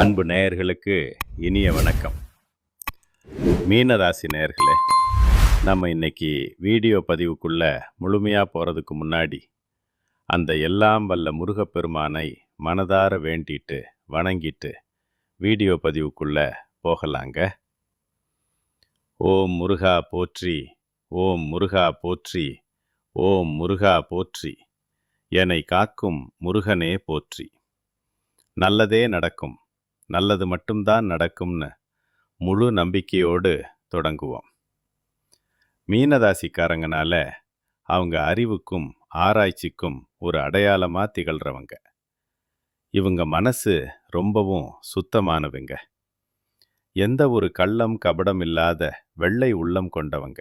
அன்பு நேயர்களுக்கு இனிய வணக்கம். மீனராசி நேயர்களே, நம்ம இன்னைக்கு வீடியோ பதிவுக்குள்ள முழுமையாக போகிறதுக்கு முன்னாடி அந்த எல்லாம் வல்ல முருகப்பெருமானை மனதார வேண்டிட்டு வணங்கிட்டு வீடியோ பதிவுக்குள்ள போகலாங்க. ஓம் முருகா போற்றி, ஓம் முருகா போற்றி, ஓம் முருகா போற்றி, என்னை காக்கும் முருகனே போற்றி. நல்லதே நடக்கும், நல்லது மட்டும்தான் நடக்கும்னு முழு நம்பிக்கையோடு தொடங்குவோம். மீனராசிக்காரங்கனால அவங்க அறிவுக்கும் ஆராய்ச்சிக்கும் ஒரு அடையாளமாக திகழ்கிறவங்க. இவங்க மனசு ரொம்பவும் சுத்தமானவங்க. எந்த ஒரு கள்ளம் கபடம் இல்லாத வெள்ளை உள்ளம் கொண்டவங்க.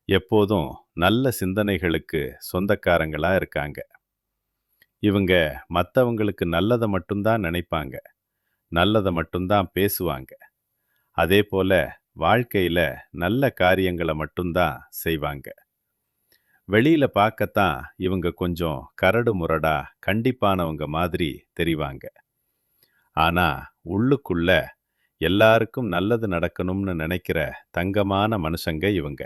எப்போதும் நல்ல சிந்தனைகளுக்கு சொந்தக்காரங்களாக இருக்காங்க. இவங்க மற்றவங்களுக்கு நல்லதை மட்டும்தான் நினைப்பாங்க, நல்லதை மட்டும்தான் பேசுவாங்க. அதே போல வாழ்க்கையில் நல்ல காரியங்களை மட்டும்தான் செய்வாங்க. வெளியில் பார்க்கத்தான் இவங்க கொஞ்சம் கரடு முரடா கண்டிப்பானவங்க மாதிரி தெரிவாங்க. ஆனால் உள்ளுக்குள்ள எல்லாருக்கும் நல்லது நடக்கணும்னு நினைக்கிற தங்கமான மனுஷங்க இவங்க.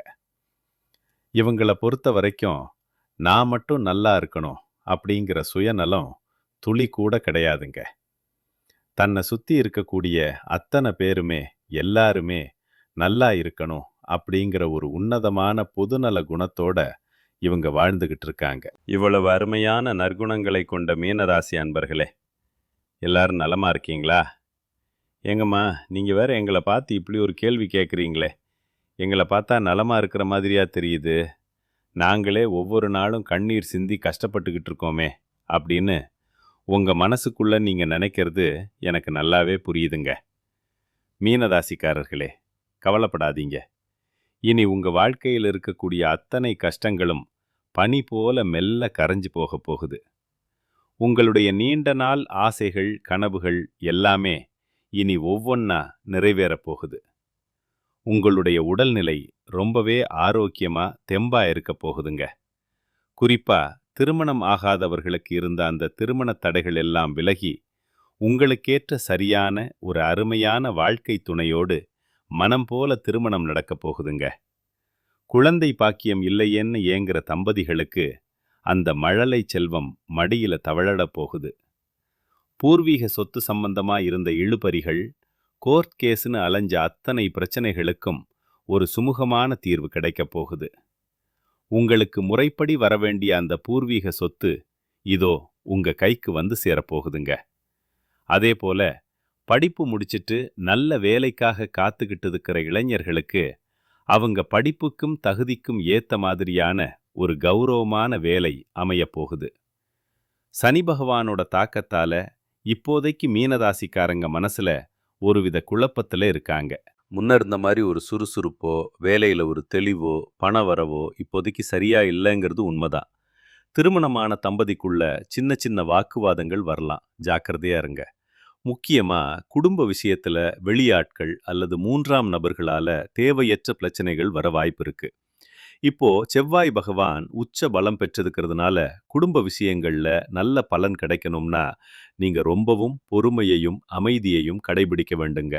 இவங்களை பொறுத்த வரைக்கும் நான் மட்டும் நல்லா இருக்கணும் அப்படிங்கிற சுயநலம் துளி கூட கிடையாதுங்க. தன்னை சுற்றி இருக்கக்கூடிய அத்தனை பேருமே எல்லாருமே நல்லா இருக்கணும் அப்படிங்கிற ஒரு உன்னதமான பொதுநல குணத்தோட இவங்க வாழ்ந்துகிட்டு இருக்காங்க. இவ்வளவு அருமையான நற்குணங்களை கொண்ட மீனராசி அன்பர்களே, எல்லாரும் நலமா இருக்கீங்களா? ஏங்கம்மா, நீங்கள் வேற எங்களை பார்த்து இப்படி ஒரு கேள்வி கேட்குறீங்களே, எங்களை பார்த்தா நலமா இருக்கிற மாதிரியா தெரியுது, நாங்களே ஒவ்வொரு நாளும் கண்ணீர் சிந்தி கஷ்டப்பட்டுக்கிட்டு இருக்கோமே அப்படின்னு உங்கள் மனசுக்குள்ளே நீங்கள் நினைக்கிறது எனக்கு நல்லாவே புரியுதுங்க. மீனராசிக்காரர்களே, கவலைப்படாதீங்க. இனி உங்கள் வாழ்க்கையில் இருக்கக்கூடிய அத்தனை கஷ்டங்களும் பனி போல மெல்ல கரைஞ்சு போக போகுது. உங்களுடைய நீண்ட நாள் ஆசைகள் கனவுகள் எல்லாமே இனி ஒவ்வொன்றா நிறைவேறப் போகுது. உங்களுடைய உடல்நிலை ரொம்பவே ஆரோக்கியமாக தெம்பாக இருக்க போகுதுங்க. குறிப்பாக திருமணம் ஆகாதவர்களுக்கு இருந்த அந்த திருமண தடைகள் எல்லாம் விலகி உங்களுக்கேற்ற சரியான ஒரு அருமையான வாழ்க்கை துணையோடு மனம் போல திருமணம் நடக்கப் போகுதுங்க. குழந்தை பாக்கியம் இல்லையேன்னு ஏங்குற தம்பதிகளுக்கு அந்த மழலை செல்வம் மடியில தவழப் போகுது. பூர்வீக சொத்து சம்பந்தமாக இருந்த இழுபறிகள், கோர்ட் கேஸ்னு அலைஞ்ச அத்தனை பிரச்சனைகளுக்கும் ஒரு சுமூகமான தீர்வு கிடைக்கப் போகுது. உங்களுக்கு முறைப்படி வரவேண்டிய அந்த பூர்வீக சொத்து இதோ உங்க கைக்கு வந்து சேரப்போகுதுங்க. அதே போல படிப்பு முடிச்சிட்டு நல்ல வேலைக்காக காத்துக்கிட்டு இருக்கிற இளைஞர்களுக்கு அவங்க படிப்புக்கும் தகுதிக்கும் ஏத்த மாதிரியான ஒரு கௌரவமான வேலை அமையப் போகுது. சனி பகவானோட தாக்கத்தால இப்போதைக்கு மீனராசிக்காரங்க மனசுல ஒருவித குழப்பத்துல இருக்காங்க. முன்ன இருந்த மாதிரி ஒரு சுறுசுறுப்போ வேலையில் ஒரு தெளிவோ பண வரவோ இப்போதைக்கு சரியா இல்லைங்கிறது உண்மைதான். திருமணமான தம்பதிக்குள்ள சின்ன சின்ன வாக்குவாதங்கள் வரலாம், ஜாக்கிரதையா இருங்க. முக்கியமாக குடும்ப விஷயத்தில் வெளியாட்கள் அல்லது மூன்றாம் நபர்களால் தேவையற்ற பிரச்சனைகள் வர வாய்ப்பு இருக்கு. இப்போ செவ்வாய் பகவான் உச்ச பலம் பெற்றிருக்கிறதுனால குடும்ப விஷயங்களில் நல்ல பலன் கிடைக்கணும்னா நீங்கள் ரொம்பவும் பொறுமையையும் அமைதியையும் கடைபிடிக்க வேண்டுங்க.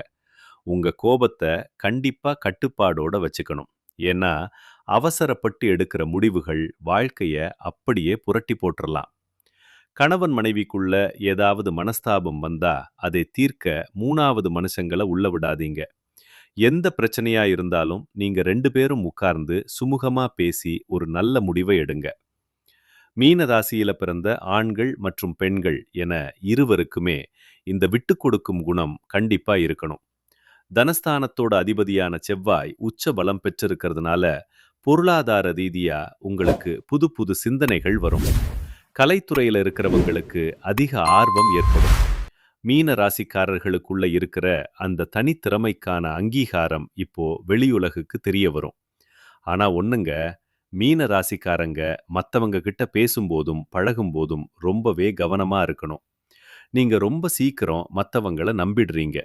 உங்கள் கோபத்தை கண்டிப்பாக கட்டுப்பாடோடு வச்சுக்கணும். ஏன்னா அவசரப்பட்டு எடுக்கிற முடிவுகள் வாழ்க்கையை அப்படியே புரட்டி போட்டுடலாம். கணவன் மனைவிக்குள்ள ஏதாவது மனஸ்தாபம் வந்தா அதை தீர்க்க மூணாவது மனுஷங்களை உள்ள விடாதீங்க. எந்த பிரச்சனையா இருந்தாலும் நீங்க 2 பேரும் உட்கார்ந்து சுமூகமா பேசி ஒரு நல்ல முடிவை எடுங்க. மீன ராசியில பிறந்த ஆண்கள் மற்றும் பெண்கள் என இருவருக்குமே இந்த விட்டு கொடுக்கும் குணம் கண்டிப்பா இருக்கணும். தனஸ்தானத்தோட அதிபதியான செவ்வாய் உச்ச பலம் பெற்றிருக்கிறதுனால பொருளாதார ரீதியா உங்களுக்கு புது புது சிந்தனைகள் வரும். கலைத்துறையில் இருக்கிறவங்களுக்கு அதிக ஆர்வம் ஏற்படும். மீன ராசிக்காரர்களுக்குள்ள இருக்கிற அந்த தனித்திறமைக்கான அங்கீகாரம் இப்போ வெளியுலகுக்கு தெரிய வரும். ஆனா ஒண்ணுங்க, மீன ராசிக்காரங்க மற்றவங்க கிட்ட பேசும்போதும் பழகும்போதும் ரொம்பவே கவனமா இருக்கணும். நீங்க ரொம்ப சீக்கிரம் மற்றவங்களை நம்பிடுறீங்க.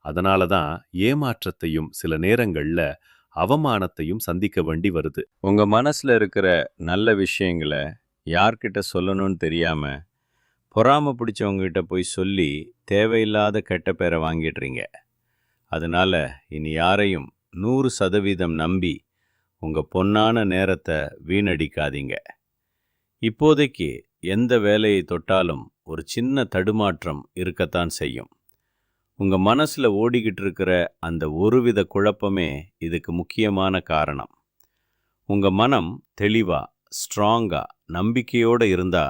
அதனால தான் ஏமாற்றத்தையும் சில நேரங்கள்ல அவமானத்தையும் சந்திக்க வேண்டி வருது. உங்க மனசுல இருக்கிற நல்ல விஷயங்களை யார்கிட்ட சொல்லணும்னு தெரியாம பொறாம பிடிச்சவங்ககிட்ட போய் சொல்லி தேவையில்லாத கெட்ட பேரை வாங்கிடுறீங்க. அதனால இனி யாரையும் 100% நம்பி உங்க பொன்னான நேரத்தை வீணடிக்காதீங்க. இப்போதைக்கு எந்த வேலையை தொட்டாலும் ஒரு சின்ன தடுமாற்றம் இருக்கத்தான் செய்யும். உங்க மனசுல ஓடிக்கிட்டு இருக்கிற அந்த ஒருவித குழப்பமே இதுக்கு முக்கியமான காரணம். உங்க மனம் தெளிவா, ஸ்ட்ராங்கா, நம்பிக்கையோட இருந்தா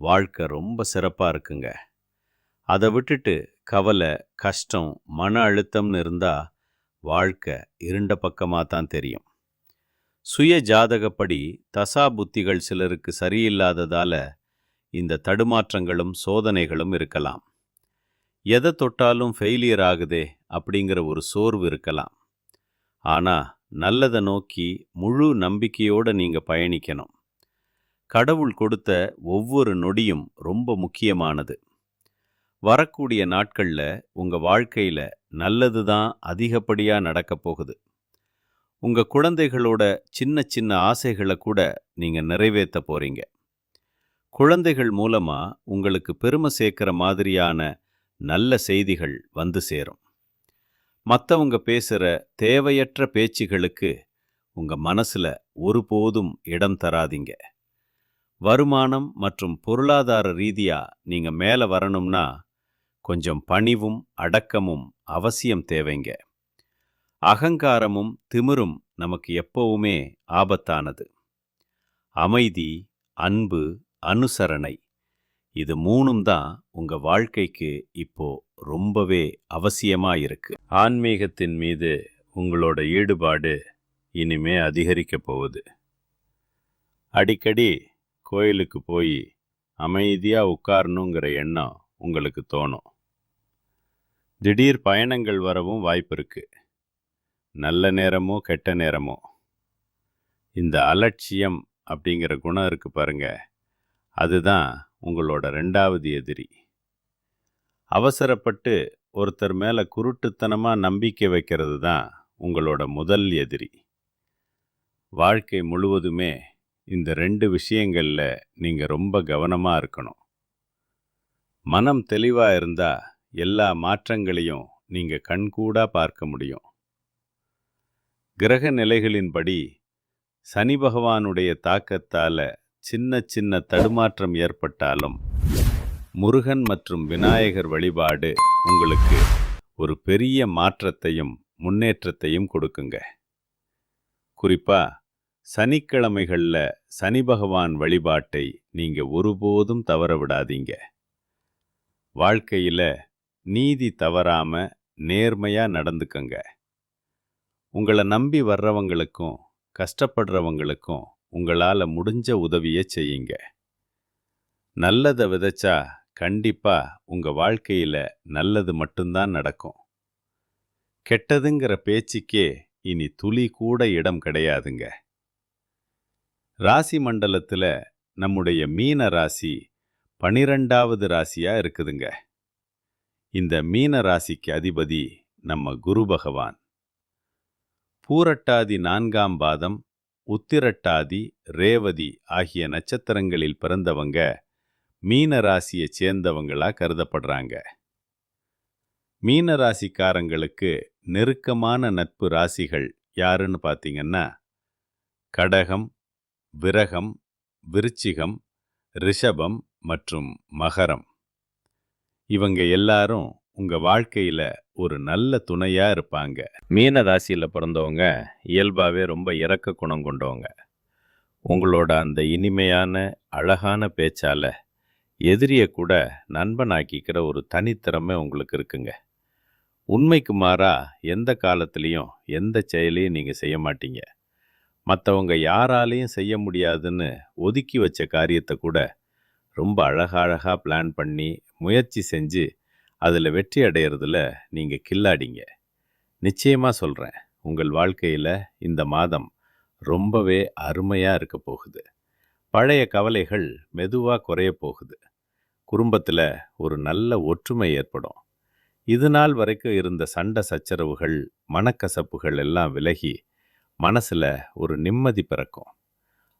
வாழ்க்கை ரொம்ப சிறப்பா இருக்குங்க. அதை விட்டுட்டு கவலை, கஷ்டம், மன அழுத்தம்னு இருந்தா வாழ்க்கை இருண்ட பக்கமாக தான் தெரியும். சுய ஜாதகப்படி தசா புத்திகள் சிலருக்கு சரியில்லாததால இந்த தடுமாற்றங்களும் சோதனைகளும் இருக்கலாம். எதை தொட்டாலும் ஃபெயிலியர் ஆகுதே அப்படிங்கிற ஒரு சோர்வு இருக்கலாம். ஆனா நல்லதை நோக்கி முழு நம்பிக்கையோட நீங்க பயணிக்கணும். கடவுள் கொடுத்த ஒவ்வொரு நொடியும் ரொம்ப முக்கியமானது. வரக்கூடிய நாட்கள்ல உங்க வாழ்க்கையில நல்லது தான் அதிகப்படியா நடக்க போகுது. உங்க குழந்தைகளோட சின்ன சின்ன ஆசைகளை கூட நீங்க நிறைவேற்ற போறீங்க. குழந்தைகள் மூலமா உங்களுக்கு பெருமை சேர்க்கிற மாதிரியான நல்ல செய்திகள் வந்து சேரும். மற்றவங்க பேசுற தேவையற்ற பேச்சுகளுக்கு உங்க மனசுல ஒருபோதும் இடம் தராதீங்க. வருமானம் மற்றும் பொருளாதார ரீதியா நீங்க மேல வரணும்னா கொஞ்சம் பணிவும் அடக்கமும் அவசியம் தேவைங்க. அகங்காரமும் திமிரும் நமக்கு எப்பவுமே ஆபத்தானது. அமைதி, அன்பு, அனுசரணை, இது மூணும் தான் உங்க வாழ்க்கைக்கு இப்போ ரொம்பவே அவசியமா இருக்கு. ஆன்மீகத்தின் மீது உங்களோட ஈடுபாடு இனிமே அதிகரிக்க போகுது. அடிக்கடி கோயிலுக்கு போய் அமைதியா உட்காரணுங்கிற எண்ணம் உங்களுக்கு தோணும். திடீர் பயணங்கள் வரவும் வாய்ப்பு இருக்கு. நல்ல நேரமோ கெட்ட நேரமோ. இந்த அலட்சியம் அப்படிங்கிற குணம் இருக்கு பாருங்க, அதுதான் உங்களோட 2வது எதிரி. அவசரப்பட்டு ஒருத்தர் மேல குருட்டுத்தனமா நம்பிக்கை வைக்கிறது தான் உங்களோட முதல் எதிரி. வாழ்க்கை முழுவதுமே இந்த 2 விஷயங்கள்ல நீங்க ரொம்ப கவனமா இருக்கணும். மனம் தெளிவா இருந்தா எல்லா மாற்றங்களையும் நீங்க கண்கூடா பார்க்க முடியும். கிரக நிலைகளின்படி சனி பகவானுடைய தாக்கத்தால சின்ன சின்ன தடுமாற்றம் ஏற்பட்டாலும் முருகன் மற்றும் விநாயகர் வழிபாடு உங்களுக்கு ஒரு பெரிய மாற்றத்தையும் முன்னேற்றத்தையும் கொடுக்குங்க. குறிப்பா சனிக்கிழமைகள்ல சனி பகவான் வழிபாட்டை நீங்க ஒருபோதும் தவற விடாதீங்க. வாழ்க்கையில நீதி தவறாம நேர்மையா நடந்துக்கங்க. உங்களை நம்பி வர்றவங்களுக்கும் கஷ்டப்படுறவங்களுக்கும் உங்களால முடிஞ்ச உதவியை செய்யுங்க. நல்லதை விதைச்சா கண்டிப்பா உங்க வாழ்க்கையில நல்லது மட்டும்தான் நடக்கும். கெட்டதுங்கிற பேச்சுக்கே இனி துளி கூட இடம் கிடையாதுங்க. ராசி மண்டலத்துல நம்முடைய மீன ராசி 12வது ராசியா இருக்குதுங்க. இந்த மீன ராசிக்கு அதிபதி நம்ம குரு பகவான். பூரட்டாதி 4ஆம் பாதம், உத்திரட்டாதி, ரேவதி ஆகிய நட்சத்திரங்களில் பிறந்தவங்க மீன ராசியை சேர்ந்தவங்களா கருதப்படுறாங்க. மீன ராசிக்காரங்களுக்கு நெருக்கமான நட்பு ராசிகள் யாருன்னு பார்த்தீங்கன்னா கடகம், விரகம், விருச்சிகம், ரிஷபம் மற்றும் மகரம். இவங்க எல்லாரும் உங்க வாழ்க்கையில ஒரு நல்ல துணையா இருப்பாங்க. மீன ராசியில பிறந்தவங்க இயல்பாவே ரொம்ப இரக்க குணம் கொண்டவங்க. உங்களோட அந்த இனிமையான அழகான பேச்சால எதிரிய கூட நண்பனாக்கிக்கிற ஒரு தனித்திறமை உங்களுக்கு இருக்குங்க. உண்மைக்கு மாறா எந்த காலத்திலையும் எந்த செயலையும் நீங்க செய்ய மாட்டீங்க. மற்றவங்க யாராலையும் செய்ய முடியாதுன்னு ஒதுக்கி வச்ச காரியத்தை கூட ரொம்ப அழகா பிளான் பண்ணி முயற்சி செஞ்சு அதில் வெற்றி அடையிறதுல நீங்கள் கில்லாடிங்க. நிச்சயமாக சொல்கிறேன், உங்கள் வாழ்க்கையில் இந்த மாதம் ரொம்பவே அருமையாக இருக்க போகுது. பழைய கவலைகள் மெதுவாக குறைய போகுது. குடும்பத்தில் ஒரு நல்ல ஒற்றுமை ஏற்படும். இது நாள் வரைக்கும் இருந்த சண்டை சச்சரவுகள், மனக்கசப்புகள் எல்லாம் விலகி மனசில் ஒரு நிம்மதி பிறக்கும்.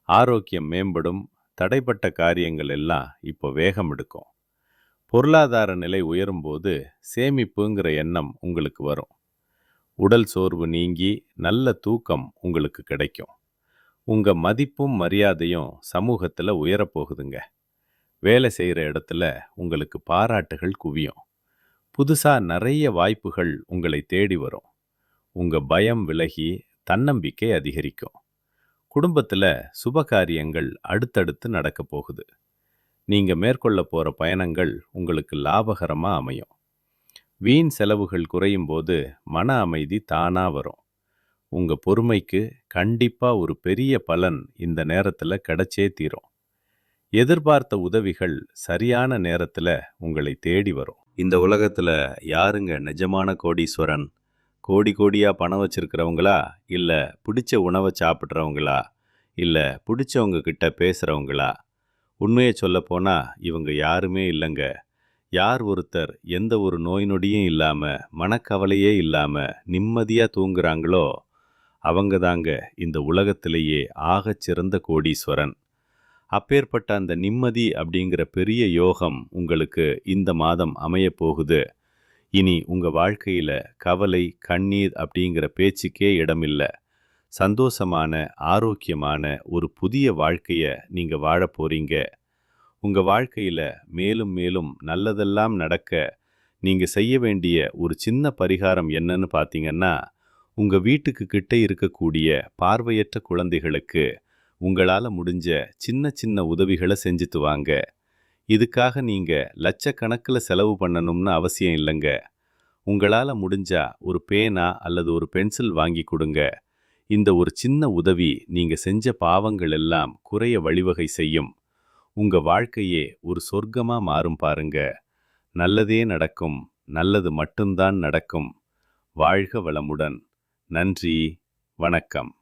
ஆரோக்கியம் மேம்படும். தடைப்பட்ட காரியங்கள் எல்லாம் இப்போ வேகம் எடுக்கும். பொருளாதார நிலை உயரும்போது சேமிப்புங்கிற எண்ணம் உங்களுக்கு வரும். உடல் சோர்வு நீங்கி நல்ல தூக்கம் உங்களுக்கு கிடைக்கும். உங்க மதிப்பும் மரியாதையும் சமூகத்துல உயரப்போகுதுங்க. வேலை செய்யற இடத்துல உங்களுக்கு பாராட்டுகள் குவியும். புதுசா நிறைய வாய்ப்புகள் உங்களை தேடி வரும். உங்க பயம் விலகி தன்னம்பிக்கை அதிகரிக்கும். குடும்பத்துல சுபகாரியங்கள் அடுத்தடுத்து நடக்க போகுது. நீங்க மேற்கொள்ள போற பயணங்கள் உங்களுக்கு லாபகரமா அமையும். வீண் செலவுகள் குறையும் போது மன அமைதி தானா வரும். உங்க பொறுமைக்கு கண்டிப்பா ஒரு பெரிய பலன் இந்த நேரத்துல கிடைச்சே தீரும். எதிர்பார்த்த உதவிகள் சரியான நேரத்துல உங்களை தேடி வரும். இந்த உலகத்துல யாருங்க நிஜமான கோடீஸ்வரன்? கோடி கோடியா பணம் வச்சிருக்கிறவங்களா, இல்ல பிடிச்ச உணவை சாப்பிட்றவங்களா, இல்ல பிடிச்சவங்க கிட்ட பேசுறவங்களா? உண்மையை சொல்லப்போனா இவங்க யாருமே இல்லைங்க. யார் ஒருத்தர் எந்த ஒரு நோய் நொடியும் இல்லாம, மனக்கவலையே இல்லாம நிம்மதியா தூங்குறாங்களோ அவங்க தாங்க இந்த உலகத்திலேயே ஆகச் சிறந்த கோடீஸ்வரன். அப்பேற்பட்ட அந்த நிம்மதி அப்படிங்கிற பெரிய யோகம் உங்களுக்கு இந்த மாதம் அமையப் போகுது. இனி உங்க வாழ்க்கையில கவலை, கண்ணீர் அப்படிங்கிற பேச்சுக்கே இடமில்ல. சந்தோஷமான, ஆரோக்கியமான ஒரு புதிய வாழ்க்கைய நீங்க வாழப் போறீங்க. உங்க வாழ்க்கையில மேலும் மேலும் நல்லதெல்லாம் நடக்க நீங்க செய்ய வேண்டிய ஒரு சின்ன பரிகாரம் என்னன்னு பார்த்தீங்கன்னா, உங்க வீட்டுக்கு கிட்ட இருக்கக்கூடிய பார்வையற்ற குழந்தைகளுக்கு உங்களால முடிஞ்ச சின்ன சின்ன உதவிகளை செஞ்சுட்டு வாங்க. இதுக்காக நீங்க லட்சக்கணக்கில் செலவு பண்ணணும்னு அவசியம் இல்லைங்க. உங்களால முடிஞ்சா ஒரு பேனா அல்லது ஒரு பென்சில் வாங்கி கொடுங்க. இந்த ஒரு சின்ன உதவி நீங்க செஞ்ச பாவங்கள் எல்லாம் குறைய வழிவகை செய்யும். உங்க வாழ்க்கையே ஒரு சொர்க்கமா மாறும் பாருங்க. நல்லதே நடக்கும். நல்லது மட்டும்தான் நடக்கும். வாழ்க வளமுடன். நன்றி. வணக்கம்.